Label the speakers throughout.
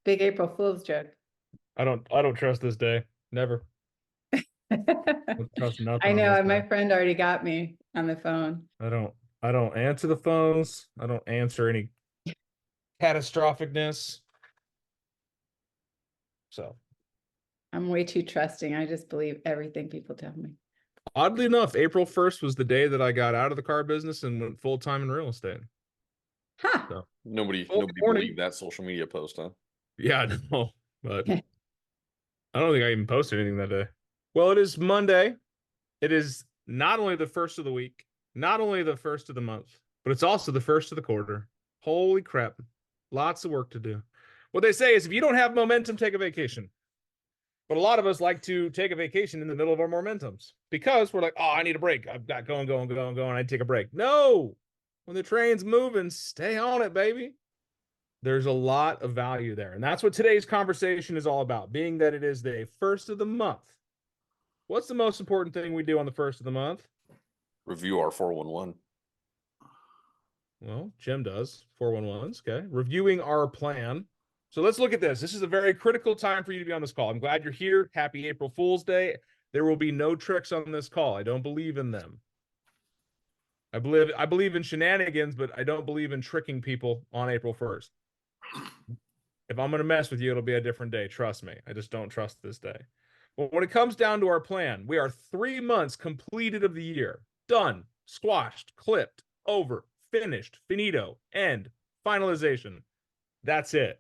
Speaker 1: Big April Fool's joke.
Speaker 2: I don't trust this day. Never. Don't trust nothing
Speaker 1: I
Speaker 2: on this
Speaker 1: know,
Speaker 2: day.
Speaker 1: my friend already got me on the phone.
Speaker 2: I don't answer the phones. I don't answer any catastrophicness. So
Speaker 1: I'm way too trusting. I just believe everything people tell me.
Speaker 2: oddly enough, April 1st was the day that I got out of the car business and went full time in real estate.
Speaker 1: Huh.
Speaker 2: So
Speaker 3: Nobody
Speaker 2: Well, good morning.
Speaker 3: believed that social media post, huh?
Speaker 2: yeah, no, but I don't think I even posted anything that day. Well, it is Monday. It is not only the first of the week, not only the first of the month, but it's also the first of the quarter. Holy crap. Lots of work to do. What they say is if you don't have momentum, take a vacation. But a lot of us like to take a vacation in the middle of our momentums because we're like, oh, I need a break. I've got going. I take a break. No, when the train's moving, stay on it, baby. There's a lot of value there. And that's what today's conversation is all about, being that it is the first of the month. What's the most important thing we do on the first of the month?
Speaker 3: Review our 411.
Speaker 2: Well, Jim does 411s. Okay. Reviewing our plan. So let's look at this. This is a very critical time for you to be on this call. I'm glad you're here. Happy April Fool's Day. There will be no tricks on this call. I don't believe in them. I believe in shenanigans, but I don't believe in tricking people on April 1st. If I'm going to mess with you, it'll be a different day. Trust me. I just don't trust this day. Well, when it comes down to our plan, we are 3 months completed of the year. Done, squashed, clipped, over, finished, finito, end, finalization. That's it.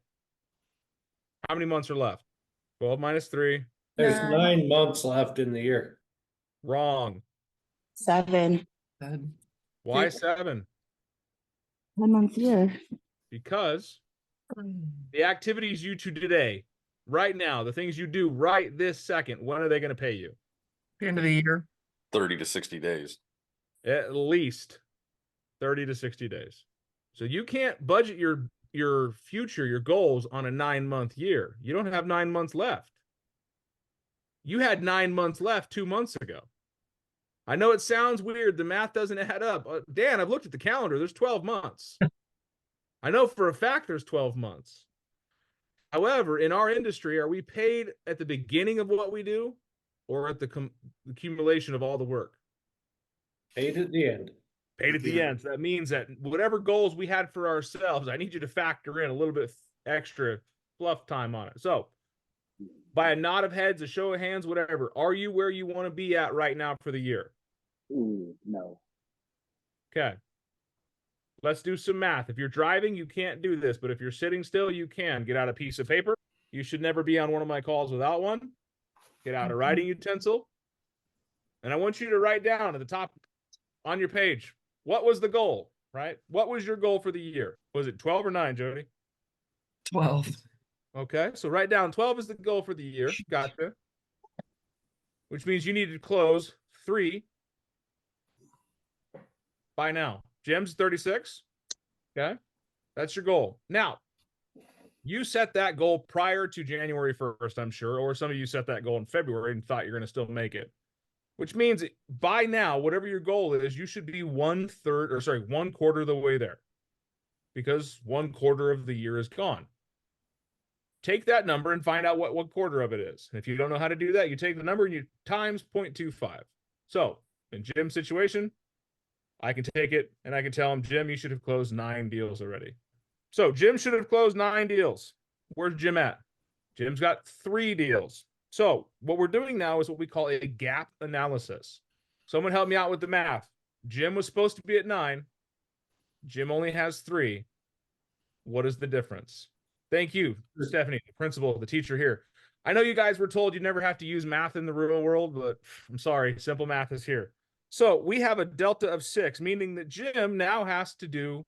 Speaker 2: How many months are left? 12 minus 3.
Speaker 4: There's
Speaker 1: 9.
Speaker 4: 9 months left in the year.
Speaker 2: Wrong.
Speaker 5: 7.
Speaker 2: Why 7?
Speaker 5: 10-month year.
Speaker 2: Because the activities you do today, right now, the things you do right this second, when are they going to pay you?
Speaker 6: The end of the year.
Speaker 3: 30 to 60 days.
Speaker 2: At least 30 to 60 days. So you can't budget your future, your goals on a 9-month year. You don't have 9 months left. You had 9 months left 2 months ago. I know it sounds weird. The math doesn't add up. Dan, I've looked at the calendar. There's 12 months. I know for a fact there's 12 months. However, in our industry, are we paid at the beginning of what we do or at the accumulation of all the work?
Speaker 4: Paid at the end.
Speaker 2: Paid at the end. So that means that whatever goals we had for ourselves, I need you to factor in a little bit extra fluff time on it. So by a nod of heads, a show of hands, whatever, are you where you want to be at right now for the year?
Speaker 7: Ooh, no.
Speaker 2: Okay. Let's do some math. If you're driving, you can't do this, but if you're sitting still, you can. Get out a piece of paper. You should never be on one of my calls without one. Get out a writing utensil. And I want you to write down at the top on your page, what was the goal, right? What was your goal for the year? Was it 12 or 9, Jody?
Speaker 6: 12.
Speaker 2: Okay, so write down 12 is the goal for the year. Gotcha. Which means you need to close 3 by now. Jim's 36. Okay, that's your goal. Now, you set that goal prior to January 1st, I'm sure, or some of you set that goal in February and thought you're going to still make it. Which means by now, whatever your goal is, you should be 1 quarter of the way there. Because 1/4 of the year is gone. Take that number and find out what quarter of it is. And if you don't know how to do that, you take the number and you times 0.25. So in Jim's situation, I can take it and I can tell him, Jim, you should have closed 9 deals already. So Jim should have closed 9 deals. Where's Jim at? Jim's got 3 deals. So what we're doing now is what we call a gap analysis. Someone help me out with the math. Jim was supposed to be at 9. Jim only has 3. What is the difference? Thank you, Stephanie, the principal, the teacher here. I know you guys were told you never have to use math in the real world, but I'm sorry, simple math is here. So we have a delta of 6, meaning that Jim now has to do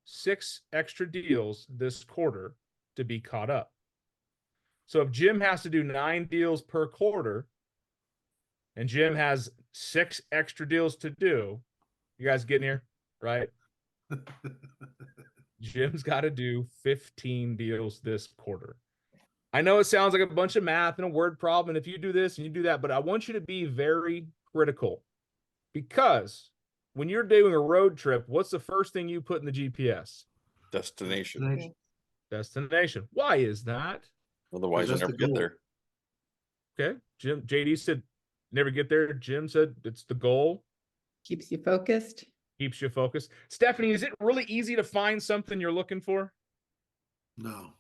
Speaker 2: 6 extra deals this quarter to be caught up. So if Jim has to do 9 deals per quarter and Jim has 6 extra deals to do, you guys getting here, right? Jim's got to do 15 deals this quarter. I know it sounds like a bunch of math and a word problem, and if you do this and you do that, but I want you to be very critical because when you're doing a road trip, what's the first thing you put in the GPS?
Speaker 3: Destination.
Speaker 2: destination. Why is that?
Speaker 3: Otherwise, you
Speaker 4: that's
Speaker 3: never
Speaker 4: the
Speaker 3: get
Speaker 4: goal.
Speaker 3: there.
Speaker 2: Okay. JD said never get there. Jim said it's the goal.
Speaker 1: Keeps you focused.
Speaker 2: Keeps you focused. Stephanie, is it really easy to find something you're looking for?
Speaker 8: No.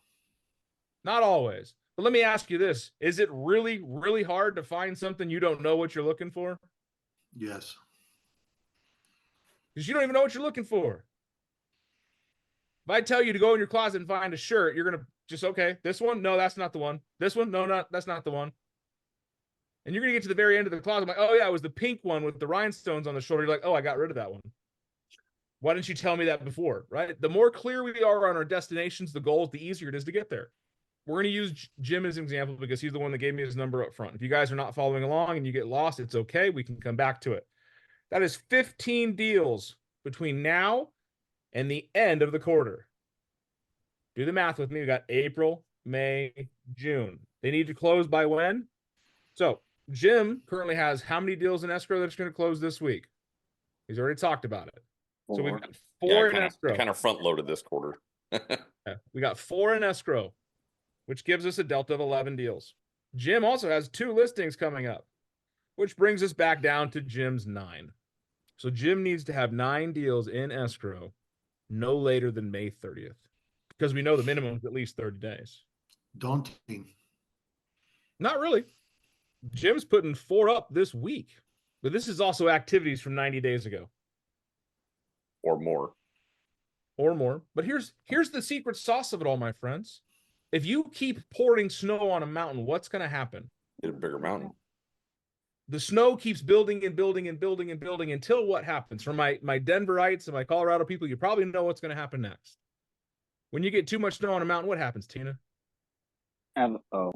Speaker 2: Not always. But let me ask you this. Is it really, really hard to find something you don't know what you're looking for?
Speaker 8: Yes.
Speaker 2: Because you don't even know what you're looking for. If I tell you to go in your closet and find a shirt, you're going to just, okay, this one? No, that's not the one. This one? No, that's not the one. And you're going to get to the very end of the closet. I'm like, oh, yeah, it was the pink one with the rhinestones on the shoulder. You're like, oh, I got rid of that one. Why didn't you tell me that before, right? The more clear we are on our destinations, the goals, the easier it is to get there. We're going to use Jim as an example because he's the one that gave me his number up front. If you guys are not following along and you get lost, it's okay. We can come back to it. That is 15 deals between now and the end of the quarter. Do the math with me. We got April, May, June. They need to close by when? So Jim currently has how many deals in escrow that's going to close this week? He's already talked about it. So we've got four in escrow.
Speaker 3: I kind of front loaded this quarter.
Speaker 2: Yeah, we got 4 in escrow, which gives us a delta of 11 deals. Jim also has 2 listings coming up, which brings us back down to Jim's 9. So Jim needs to have 9 deals in escrow no later than May 30th, because we know the minimum is at least 30 days.
Speaker 8: Daunting.
Speaker 2: Not really. Jim's putting 4 up this week, but this is also activities from 90 days ago.
Speaker 3: Or more.
Speaker 2: Or more. But here's the secret sauce of it all, my friends. If you keep pouring snow on a mountain, what's going to happen?
Speaker 3: Get a bigger mountain.
Speaker 2: The snow keeps building and building and building and building until what happens? For my Denverites and my Colorado people, you probably know what's going to happen next. When you get too much snow on a mountain, what happens, Tina?
Speaker 7: Oh,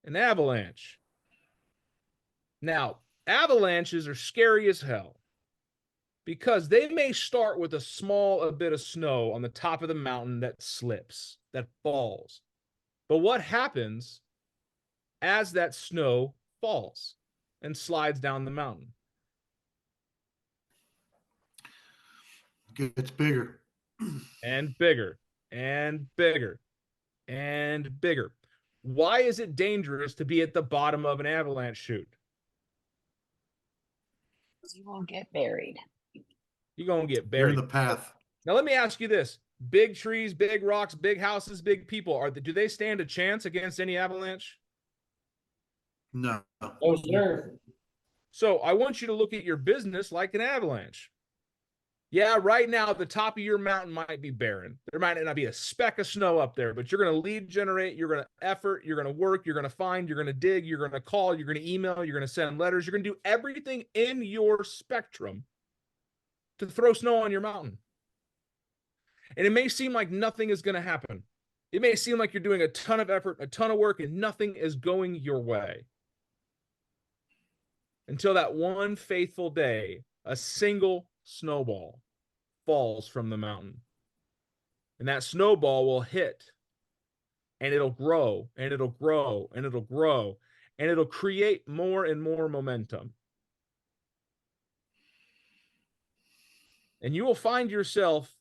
Speaker 2: An avalanche. Now, avalanches are scary as hell because they may start with a bit of snow on the top of the mountain that slips, that falls. But what happens as that snow falls and slides down the mountain?
Speaker 8: Gets bigger.
Speaker 2: And bigger and bigger and bigger. Why is it dangerous to be at the bottom of an avalanche chute?
Speaker 5: You won't get buried.
Speaker 2: You're going to get
Speaker 8: You're in
Speaker 2: buried.
Speaker 8: the path.
Speaker 2: Now, let me ask you this. Big trees, big rocks, big houses, big people, do they stand a chance against any avalanche?
Speaker 8: No.
Speaker 4: Oh, sir.
Speaker 2: So I want you to look at your business like an avalanche. Yeah, right now, the top of your mountain might be barren. There might not be a speck of snow up there, but you're going to lead generate, you're going to effort, you're going to work, you're going to find, you're going to dig, you're going to call, you're going to email, you're going to send letters, you're going to do everything in your spectrum to throw snow on your mountain. And it may seem like nothing is going to happen. It may seem like you're doing a ton of effort, a ton of work, and nothing is going your way. Until that one faithful day, a single snowball falls from the mountain. And that snowball will hit, and it'll grow, and it'll grow, and it'll grow, and it'll create more and more momentum. And you will find yourself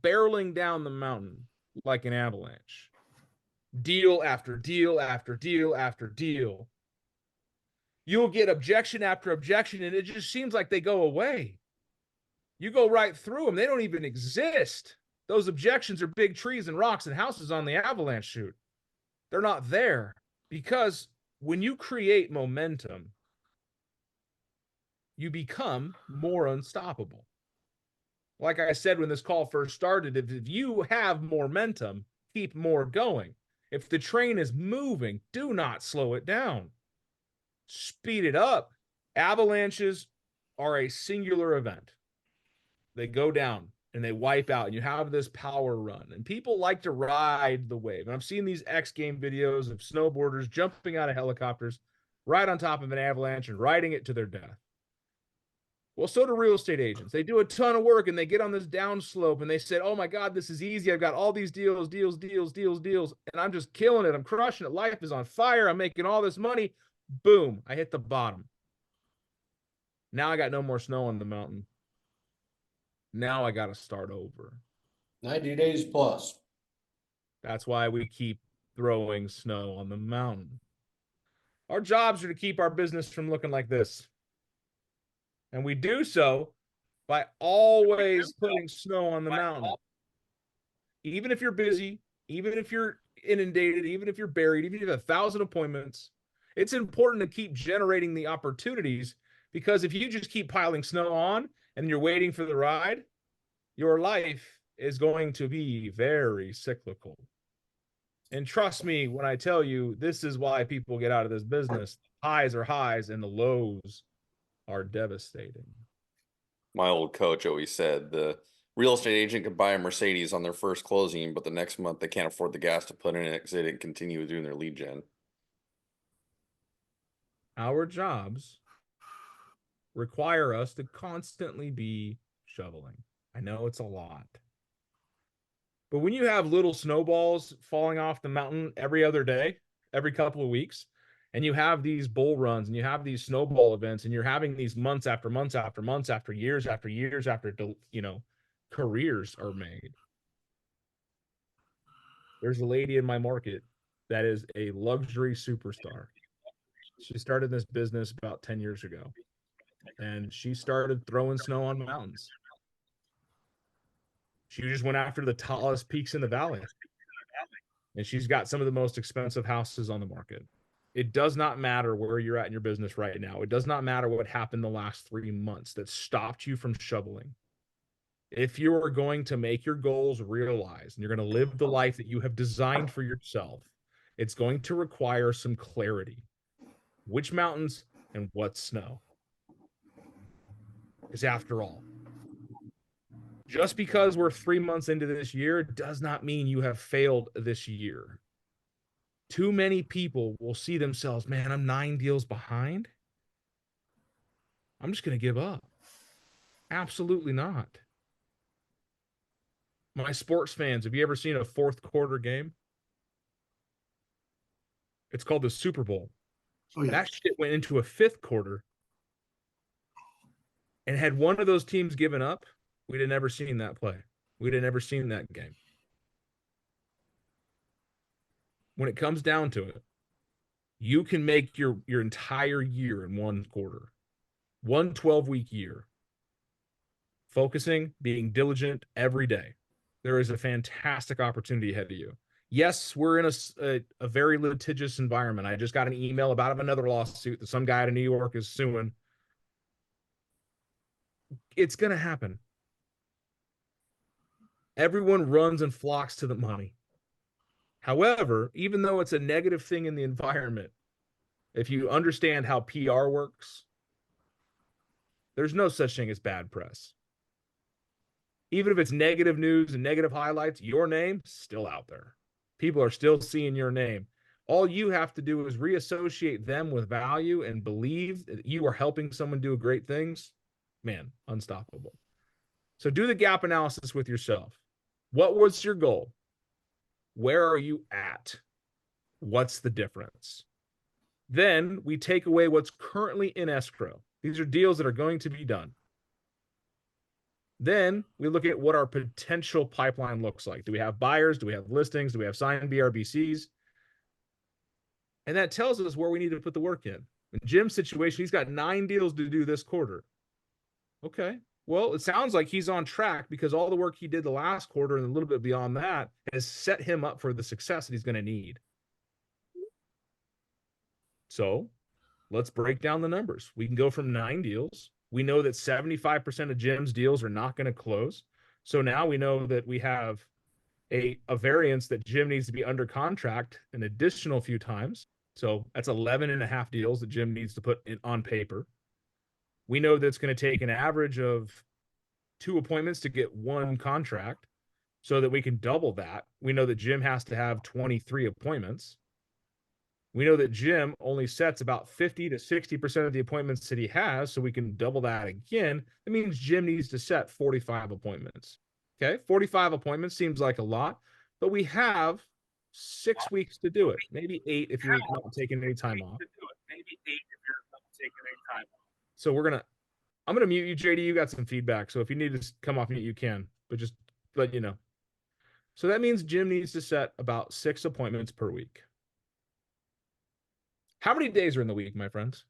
Speaker 2: barreling down the mountain like an avalanche. Deal after deal after deal after deal. You'll get objection after objection, and it just seems like they go away. You go right through them. They don't even exist. Those objections are big trees and rocks and houses on the avalanche chute. They're not there because when you create momentum, you become more unstoppable. Like I said when this call first started, if you have momentum, keep more going. If the train is moving, do not slow it down. Speed it up. Avalanches are a singular event. They go down and they wipe out, and you have this power run. And people like to ride the wave. And I've seen these X game videos of snowboarders jumping out of helicopters right on top of an avalanche and riding it to their death. Well, so do real estate agents. They do a ton of work and they get on this downslope and they said, oh my God, this is easy. I've got all these deals, and I'm just killing it. I'm crushing it. Life is on fire. I'm making all this money. Boom, I hit the bottom. Now I got no more snow on the mountain. Now I got to start over.
Speaker 4: 90 days plus.
Speaker 2: That's why we keep throwing snow on the mountain. Our jobs are to keep our business from looking like this. And we do so by always putting snow on the mountain. Even if you're busy, even if you're inundated, even if you're buried, even if you have 1,000 appointments, it's important to keep generating the opportunities, because if you just keep piling snow on and you're waiting for the ride, your life is going to be very cyclical. And trust me when I tell you, this is why people get out of this business. Highs are highs and the lows are devastating.
Speaker 3: My old coach always said the real estate agent could buy a Mercedes on their first closing, but the next month they can't afford the gas to put in it because they didn't continue doing their lead gen.
Speaker 2: Our jobs require us to constantly be shoveling. I know it's a lot. But when you have little snowballs falling off the mountain every other day, every couple of weeks, and you have these bull runs and you have these snowball events and you're having these months after months after months after years after years after, careers are made. There's a lady in my market that is a luxury superstar. She started this business about 10 years ago, and she started throwing snow on mountains. She just went after the tallest peaks in the valley. And she's got some of the most expensive houses on the market. It does not matter where you're at in your business right now. It does not matter what happened the last 3 months that stopped you from shoveling. If you are going to make your goals realized and you're going to live the life that you have designed for yourself, it's going to require some clarity. Which mountains and what snow? Because after all, just because we're 3 months into this year does not mean you have failed this year. Too many people will see themselves, man, I'm 9 deals behind. I'm just going to give up. Absolutely not. My sports fans, have you ever seen a fourth quarter game? It's called the Super Bowl.
Speaker 8: Oh, yeah.
Speaker 2: That shit went into a fifth quarter. And had one of those teams given up, we'd have never seen that play. We'd have never seen that game. When it comes down to it, you can make your entire year in one quarter, one 12-week year, focusing, being diligent every day. There is a fantastic opportunity ahead of you. Yes, we're in a very litigious environment. I just got an email about another lawsuit that some guy in New York is suing. It's going to happen. Everyone runs and flocks to the money. However, even though it's a negative thing in the environment, if you understand how PR works, there's no such thing as bad press. Even if it's negative news and negative highlights, your name's still out there. People are still seeing your name. All you have to do is reassociate them with value and believe that you are helping someone do great things. Man, unstoppable. So do the gap analysis with yourself. What was your goal? Where are you at? What's the difference? Then we take away what's currently in escrow. These are deals that are going to be done. Then we look at what our potential pipeline looks like. Do we have buyers? Do we have listings? Do we have signed BRBCs? And that tells us where we need to put the work in. In Jim's situation, he's got 9 deals to do this quarter. Okay. Well, it sounds like he's on track because all the work he did the last quarter and a little bit beyond that has set him up for the success that he's going to need. So let's break down the numbers. We can go from 9 deals. We know that 75% of Jim's deals are not going to close. So now we know that we have a variance that Jim needs to be under contract an additional few times. So that's 11.5 deals that Jim needs to put in on paper. We know that it's going to take an average of 2 appointments to get 1 contract so that we can double that. We know that Jim has to have 23 appointments. We know that Jim only sets about 50 to 60% of the appointments that he has, so we can double that again. That means Jim needs to set 45 appointments. Okay, 45 appointments seems like a lot, but we have 6 weeks to do it. Maybe 8 if you're not taking any time off. So I'm gonna mute you, JD. You got some feedback, so if you need to come off mute, you can. But just let you know. So that means Jim needs to set about 6 appointments per week. How many days are in the week, my friends?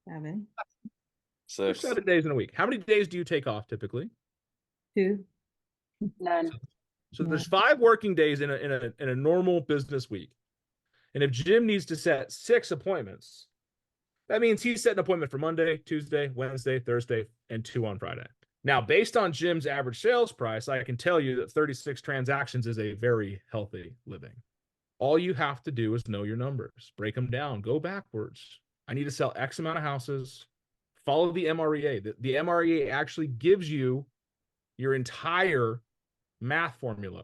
Speaker 5: 7,
Speaker 2: There's
Speaker 3: 6.
Speaker 2: 7 days in a week. How many days do you take off typically?
Speaker 5: 2,
Speaker 7: None.
Speaker 2: So there's 5 working days in a normal business week. And if Jim needs to set 6 appointments, that means he's setting an appointment for Monday, Tuesday, Wednesday, Thursday, and 2 on Friday. Now, based on Jim's average sales price, I can tell you that 36 transactions is a very healthy living. All you have to do is know your numbers, break them down, go backwards. I need to sell X amount of houses, follow the MREA. The MREA actually gives you your entire math formula.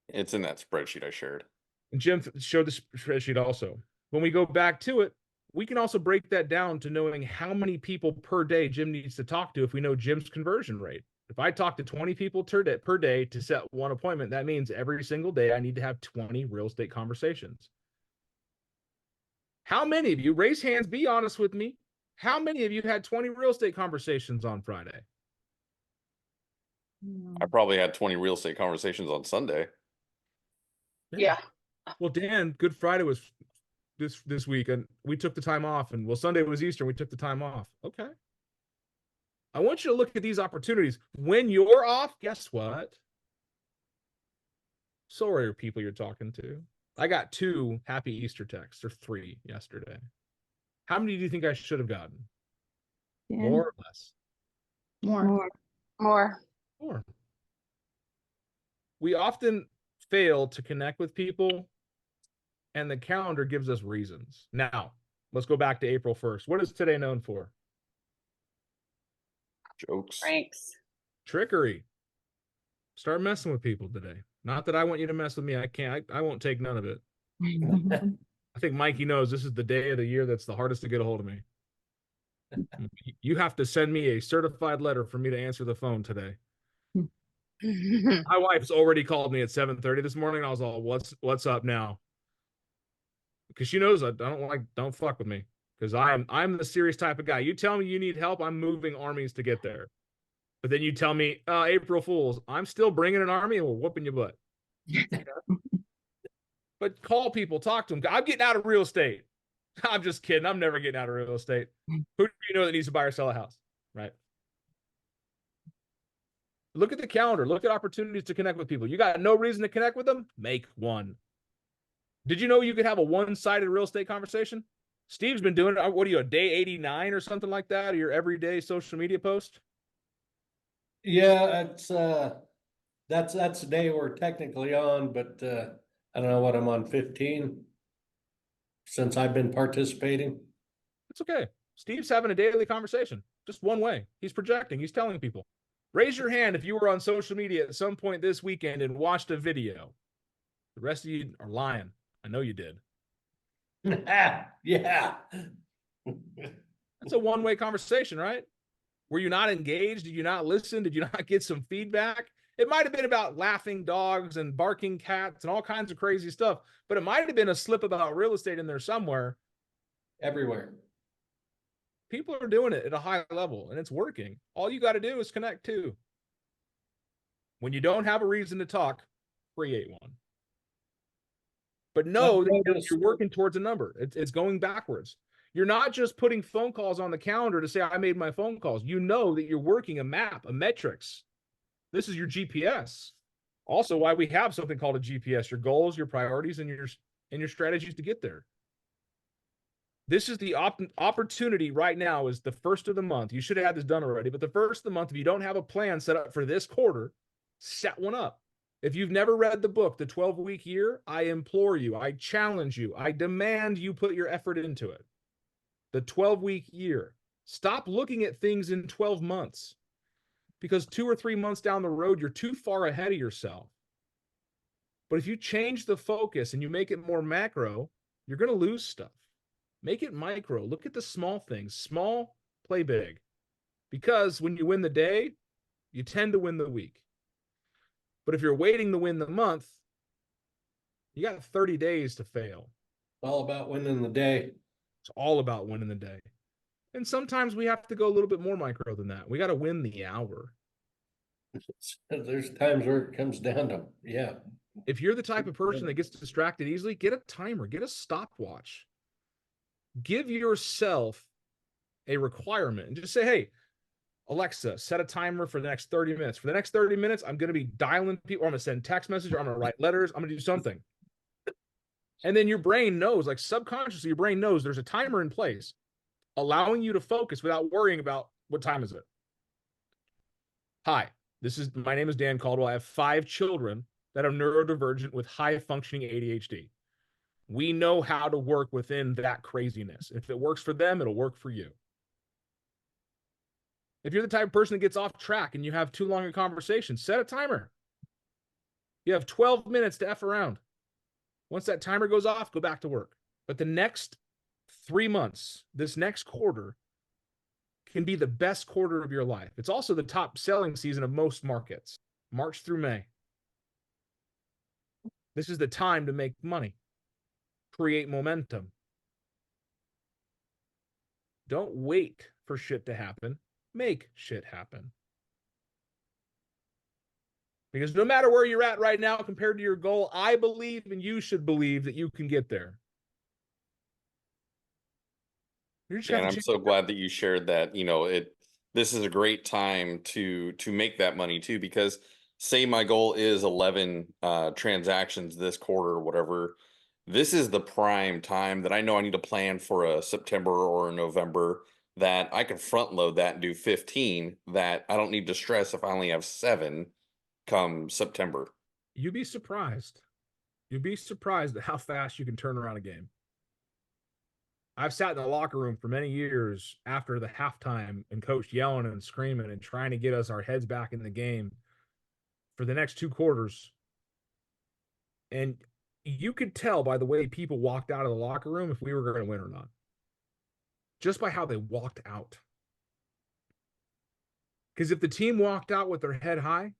Speaker 3: It's in that spreadsheet I shared.
Speaker 2: And Jim showed the spreadsheet also. When we go back to it, we can also break that down to knowing how many people per day Jim needs to talk to if we know Jim's conversion rate. If I talk to 20 people per day to set 1 appointment, that means every single day I need to have 20 real estate conversations. How many of you, raise hands, be honest with me, how many of you had 20 real estate conversations on Friday?
Speaker 3: I probably had 20 real estate conversations on Sunday.
Speaker 7: Yeah.
Speaker 2: Well, Dan, Good Friday was this week, and we took the time off, and well, Sunday was Easter, and we took the time off. Okay. I want you to look at these opportunities. When you're off, guess what? So are your people you're talking to. I got 2 happy Easter texts, or 3 yesterday. How many do you think I should have gotten?
Speaker 5: 10,
Speaker 2: More or less?
Speaker 1: More.
Speaker 7: More.
Speaker 2: More. We often fail to connect with people, and the calendar gives us reasons. Now, let's go back to April 1st. What is today known for?
Speaker 3: Jokes.
Speaker 7: Pranks.
Speaker 2: Trickery. Start messing with people today. Not that I want you to mess with me. I can't. I won't take none of it. I think Mikey knows this is the day of the year that's the hardest to get a hold of me. You have to send me a certified letter for me to answer the phone today. My wife's already called me at 7:30 this morning. I was all, what's up now? Because she knows I don't fuck with me. Because I'm the serious type of guy. You tell me you need help, I'm moving armies to get there. But then you tell me, April Fools, I'm still bringing an army and we're whooping your butt. But call people, talk to them. I'm getting out of real estate. I'm just kidding. I'm never getting out of real estate. Who do you know that needs to buy or sell a house? Right? Look at the calendar. Look at opportunities to connect with people. You got no reason to connect with them? Make one. Did you know you could have a one-sided real estate conversation? Steve's been doing it. What are you, a day 89 or something like that? Or your everyday social media post?
Speaker 4: Yeah, it's that's the day we're technically on, but I don't know what I'm on 15 since I've been participating.
Speaker 2: It's okay. Steve's having a daily conversation, just one way. He's projecting. He's telling people. Raise your hand if you were on social media at some point this weekend and watched a video. The rest of you are lying. I know you did.
Speaker 4: Yeah.
Speaker 2: That's a one-way conversation, right? Were you not engaged? Did you not listen? Did you not get some feedback? It might have been about laughing dogs and barking cats and all kinds of crazy stuff, but it might have been a slip about real estate in there somewhere.
Speaker 4: Everywhere.
Speaker 2: People are doing it at a high level and it's working. All you got to do is connect too. When you don't have a reason to talk, create one. But know that you're working towards a number. It's going backwards. You're not just putting phone calls on the calendar to say, I made my phone calls. You know that you're working a map, a metrics. This is your GPS. Also, why we have something called a GPS, your goals, your priorities, and your strategies to get there. This is the opportunity right now is the first of the month. You should have had this done already, but the first of the month, if you don't have a plan set up for this quarter, set one up. If you've never read the book, The 12-Week Year, I implore you, I challenge you, I demand you put your effort into it. The 12-week year. Stop looking at things in 12 months because 2 or 3 months down the road, you're too far ahead of yourself. But if you change the focus and you make it more macro, you're going to lose stuff. Make it micro. Look at the small things. Small, play big. Because when you win the day, you tend to win the week. But if you're waiting to win the month, you got 30 days to fail.
Speaker 4: All about winning the day.
Speaker 2: It's all about winning the day. And sometimes we have to go a little bit more micro than that. We got to win the hour.
Speaker 4: There's times where it comes down to, yeah.
Speaker 2: If you're the type of person that gets distracted easily, get a timer, get a stopwatch. Give yourself a requirement and just say, hey, Alexa, set a timer for the next 30 minutes. For the next 30 minutes, I'm going to be dialing people. I'm going to send text messages, or I'm going to write letters. I'm going to do something. And then your brain knows, like subconsciously, your brain knows there's a timer in place, allowing you to focus without worrying about what time is it. Hi, my name is Dan Caldwell. I have 5 children that are neurodivergent with high functioning ADHD. We know how to work within that craziness. If it works for them, it'll work for you. If you're the type of person that gets off track and you have too long a conversation, set a timer. You have 12 minutes to F around. Once that timer goes off, go back to work. But the next 3 months, this next quarter, can be the best quarter of your life. It's also the top selling season of most markets, March through May. This is the time to make money, create momentum. Don't wait for shit to happen. Make shit happen. Because no matter where you're at right now compared to your goal, I believe, and you should believe, that you can get there.
Speaker 3: And I'm so glad that you shared that. This is a great time to make that money too, because say my goal is 11 transactions this quarter or whatever. This is the prime time that I know I need to plan for a September or a November, that I can front load that and do 15, that I don't need to stress if I only have 7 come September.
Speaker 2: You'd be surprised. You'd be surprised at how fast you can turn around a game. I've sat in the locker room for many years after the halftime and coach yelling and screaming and trying to get us our heads back in the game for the next 2 quarters. And you could tell by the way people walked out of the locker room if we were going to win or not. Just by how they walked out. Because if the team walked out with their head high,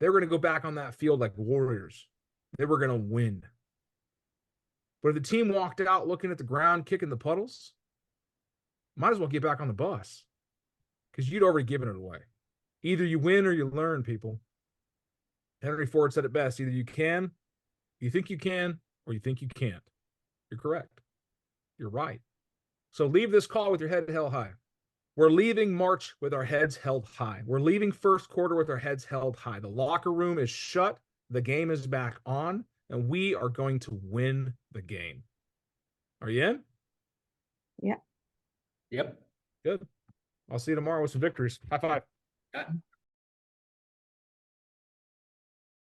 Speaker 2: they were going to go back on that field like warriors. They were going to win. But if the team walked out looking at the ground, kicking the puddles, might as well get back on the bus, because you'd already given it away. Either you win or you learn, people. Henry Ford said it best. Either you think you can, or you think you can't. You're correct. You're right. So leave this call with your head held high. We're leaving March with our heads held high. We're leaving first quarter with our heads held high. The locker room is shut. The game is back on, and we are going to win the game. Are you in?
Speaker 5: Yeah.
Speaker 4: Yep.
Speaker 2: Good. I'll see you tomorrow with some victories. High five.